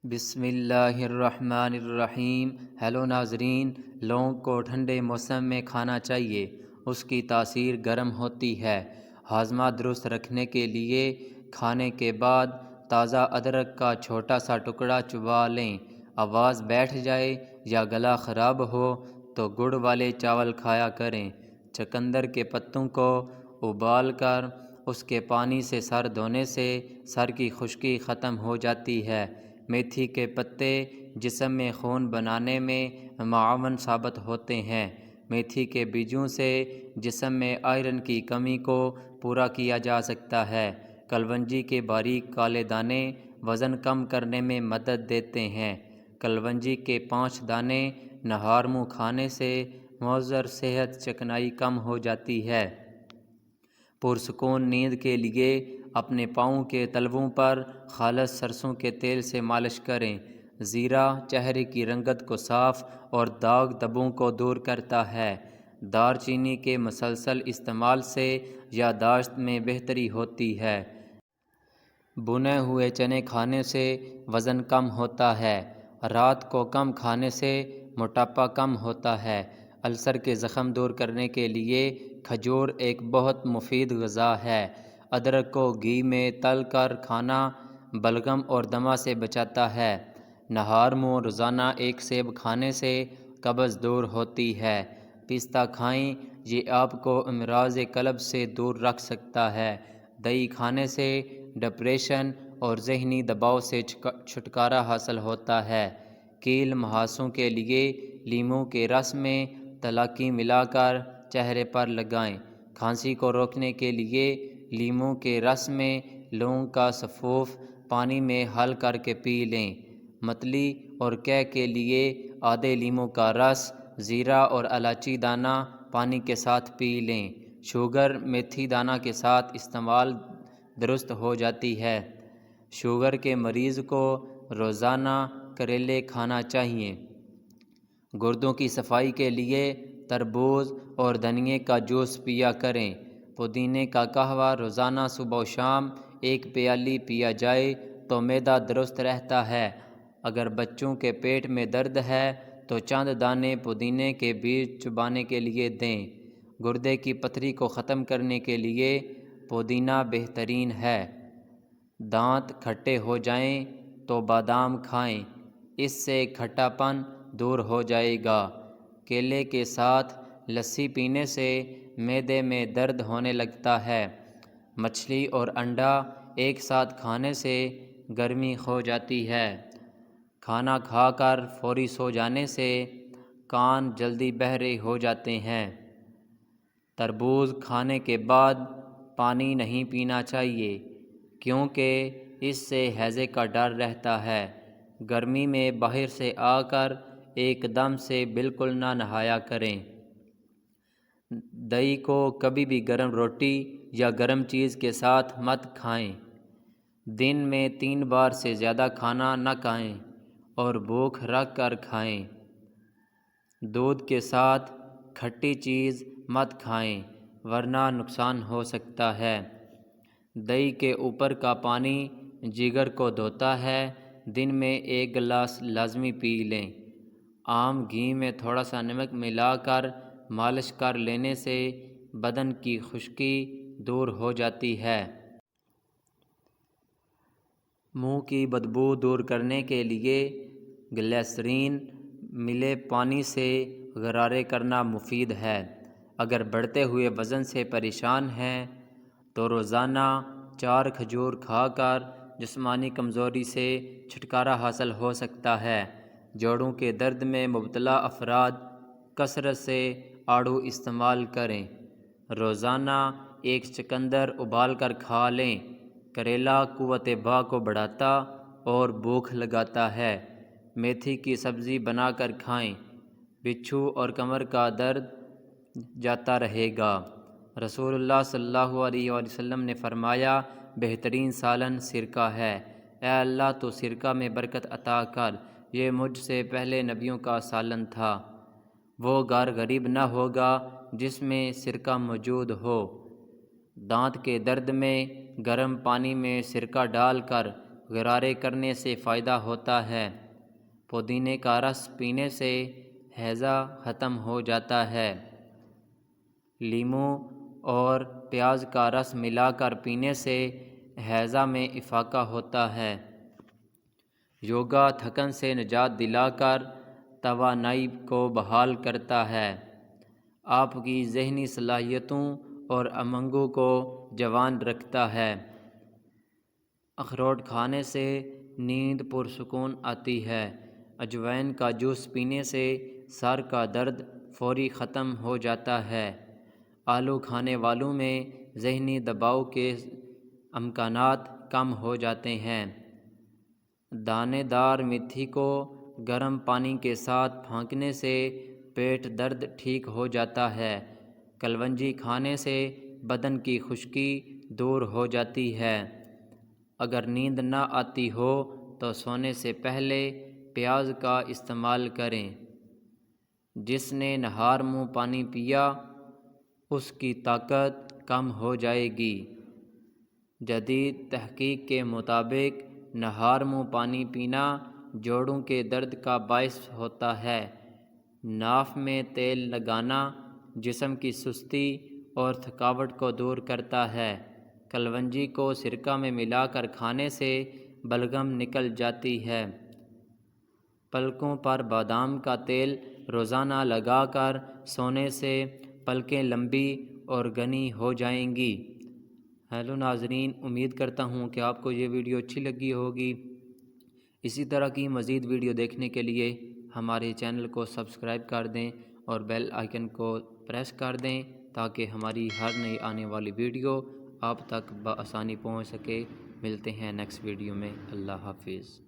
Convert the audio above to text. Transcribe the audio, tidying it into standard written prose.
بسم اللہ الرحمن الرحیم۔ ہیلو ناظرین، لونگ کو ٹھنڈے موسم میں کھانا چاہیے، اس کی تاثیر گرم ہوتی ہے۔ ہاضمہ درست رکھنے کے لیے کھانے کے بعد تازہ ادرک کا چھوٹا سا ٹکڑا چبا لیں۔ آواز بیٹھ جائے یا گلا خراب ہو تو گڑ والے چاول کھایا کریں۔ چقندر کے پتوں کو ابال کر اس کے پانی سے سر دھونے سے سر کی خشکی ختم ہو جاتی ہے۔ میتھی کے پتے جسم میں خون بنانے میں معاون ثابت ہوتے ہیں۔ میتھی کے بیجوں سے جسم میں آئرن کی کمی کو پورا کیا جا سکتا ہے۔ کلونجی کے باریک کالے دانے وزن کم کرنے میں مدد دیتے ہیں۔ کلونجی کے 5 دانے نہار منہ کھانے سے مؤثر صحت چکنائی کم ہو جاتی ہے۔ پرسکون نیند کے لیے اپنے پاؤں کے تلووں پر خالص سرسوں کے تیل سے مالش کریں۔ زیرہ چہرے کی رنگت کو صاف اور داغ دھبوں کو دور کرتا ہے۔ دار چینی کے مسلسل استعمال سے یادداشت میں بہتری ہوتی ہے۔ بھنے ہوئے چنے کھانے سے وزن کم ہوتا ہے۔ رات کو کم کھانے سے موٹاپا کم ہوتا ہے۔ السر کے زخم دور کرنے کے لیے کھجور ایک بہت مفید غذا ہے۔ ادرک کو گھی میں تل کر کھانا بلغم اور دمہ سے بچاتا ہے۔ نہار منہ روزانہ 1 سیب کھانے سے قبض دور ہوتی ہے۔ پستہ کھائیں، یہ آپ کو امراض قلب سے دور رکھ سکتا ہے۔ دہی کھانے سے ڈپریشن اور ذہنی دباؤ سے چھٹکارا حاصل ہوتا ہے۔ کیل مہاسوں کے لیے لیموں کے رس میں تلاکی ملا کر چہرے پر لگائیں۔ کھانسی کو روکنے کے لیے لیموں کے رس میں لونگ کا سفوف پانی میں حل کر کے پی لیں۔ متلی اور قے کے لیے آدھے لیموں کا رس، زیرہ اور الائچی دانہ پانی کے ساتھ پی لیں۔ شوگر میتھی دانہ کے ساتھ استعمال درست ہو جاتی ہے۔ شوگر کے مریض کو روزانہ کریلے کھانا چاہیے۔ گردوں کی صفائی کے لیے تربوز اور دھنیے کا جوس پیا کریں۔ پودینے کا قہوہ روزانہ صبح و شام 1 پیالی پیا جائے تو معدہ درست رہتا ہے۔ اگر بچوں کے پیٹ میں درد ہے تو چند دانے پودینے کے بیج چبانے کے لیے دیں۔ گردے کی پتھری کو ختم کرنے کے لیے پودینہ بہترین ہے۔ دانت کھٹے ہو جائیں تو بادام کھائیں، اس سے کھٹا پن دور ہو جائے گا۔ کیلے کے ساتھ لسی پینے سے معدے میں درد ہونے لگتا ہے۔ مچھلی اور انڈا ایک ساتھ کھانے سے گرمی ہو جاتی ہے۔ کھانا کھا کر فوری سو جانے سے کان جلدی بہرے ہو جاتے ہیں۔ تربوز کھانے کے بعد پانی نہیں پینا چاہیے، کیونکہ اس سے ہیضے کا ڈر رہتا ہے۔ گرمی میں باہر سے آ کر ایک دم سے بالکل نہ نہایا کریں۔ دہی کو کبھی بھی گرم روٹی یا گرم چیز کے ساتھ مت کھائیں۔ دن میں 3 بار سے زیادہ کھانا نہ کھائیں اور بھوک رکھ کر کھائیں۔ دودھ کے ساتھ کھٹی چیز مت کھائیں ورنہ نقصان ہو سکتا ہے۔ دہی کے اوپر کا پانی جگر کو دھوتا ہے۔ دن میں 1 گلاس لازمی پی لیں۔ عام گھی میں تھوڑا سا نمک ملا کر مالش کر لینے سے بدن کی خشکی دور ہو جاتی ہے۔ منہ کی بدبو دور کرنے کے لیے گلیسرین ملے پانی سے غرارے کرنا مفید ہے۔ اگر بڑھتے ہوئے وزن سے پریشان ہیں تو روزانہ 4 کھجور کھا کر جسمانی کمزوری سے چھٹکارا حاصل ہو سکتا ہے۔ جوڑوں کے درد میں مبتلا افراد کثرت سے آڑو استعمال کریں۔ روزانہ 1 چقندر ابال کر کھا لیں۔ کریلا قوت بھاء کو بڑھاتا اور بھوک لگاتا ہے۔ میتھی کی سبزی بنا کر کھائیں، بچھو اور کمر کا درد جاتا رہے گا۔ رسول اللہ صلی اللہ علیہ وآلہ وسلم نے فرمایا، بہترین سالن سرکہ ہے۔ اے اللہ تو سرکہ میں برکت عطا کر، یہ مجھ سے پہلے نبیوں کا سالن تھا۔ وہ گھر غریب نہ ہوگا جس میں سرکہ موجود ہو۔ دانت کے درد میں گرم پانی میں سرکہ ڈال کر غرارے کرنے سے فائدہ ہوتا ہے۔ پودینے کا رس پینے سے ہیضہ ختم ہو جاتا ہے۔ لیموں اور پیاز کا رس ملا کر پینے سے ہیضہ میں افاقہ ہوتا ہے۔ یوگا تھکن سے نجات دلا کر توانائی کو بحال کرتا ہے۔ آپ کی ذہنی صلاحیتوں اور امنگوں کو جوان رکھتا ہے۔ اخروٹ کھانے سے نیند پرسکون آتی ہے۔ اجوائن کا جوس پینے سے سر کا درد فوری ختم ہو جاتا ہے۔ آلو کھانے والوں میں ذہنی دباؤ کے امکانات کم ہو جاتے ہیں۔ دانے دار میتھی کو گرم پانی کے ساتھ پھینکنے سے پیٹ درد ٹھیک ہو جاتا ہے۔ کلونجی کھانے سے بدن کی خشکی دور ہو جاتی ہے۔ اگر نیند نہ آتی ہو تو سونے سے پہلے پیاز کا استعمال کریں۔ جس نے نہار منہ پانی پیا اس کی طاقت کم ہو جائے گی۔ جدید تحقیق کے مطابق نہار منہ پانی پینا جوڑوں کے درد کا باعث ہوتا ہے۔ ناف میں تیل لگانا جسم کی سستی اور تھکاوٹ کو دور کرتا ہے۔ کلونجی کو سرکہ میں ملا کر کھانے سے بلغم نکل جاتی ہے۔ پلکوں پر بادام کا تیل روزانہ لگا کر سونے سے پلکیں لمبی اور گھنی ہو جائیں گی۔ ہیلو ناظرین، امید کرتا ہوں کہ آپ کو یہ ویڈیو اچھی لگی ہوگی۔ اسی طرح کی مزید ویڈیو دیکھنے کے لیے ہمارے چینل کو سبسکرائب کر دیں اور بیل آئیکن کو پریس کر دیں تاکہ ہماری ہر نئی آنے والی ویڈیو آپ تک بآسانی پہنچ سکے۔ ملتے ہیں نیکسٹ ویڈیو میں۔ اللہ حافظ۔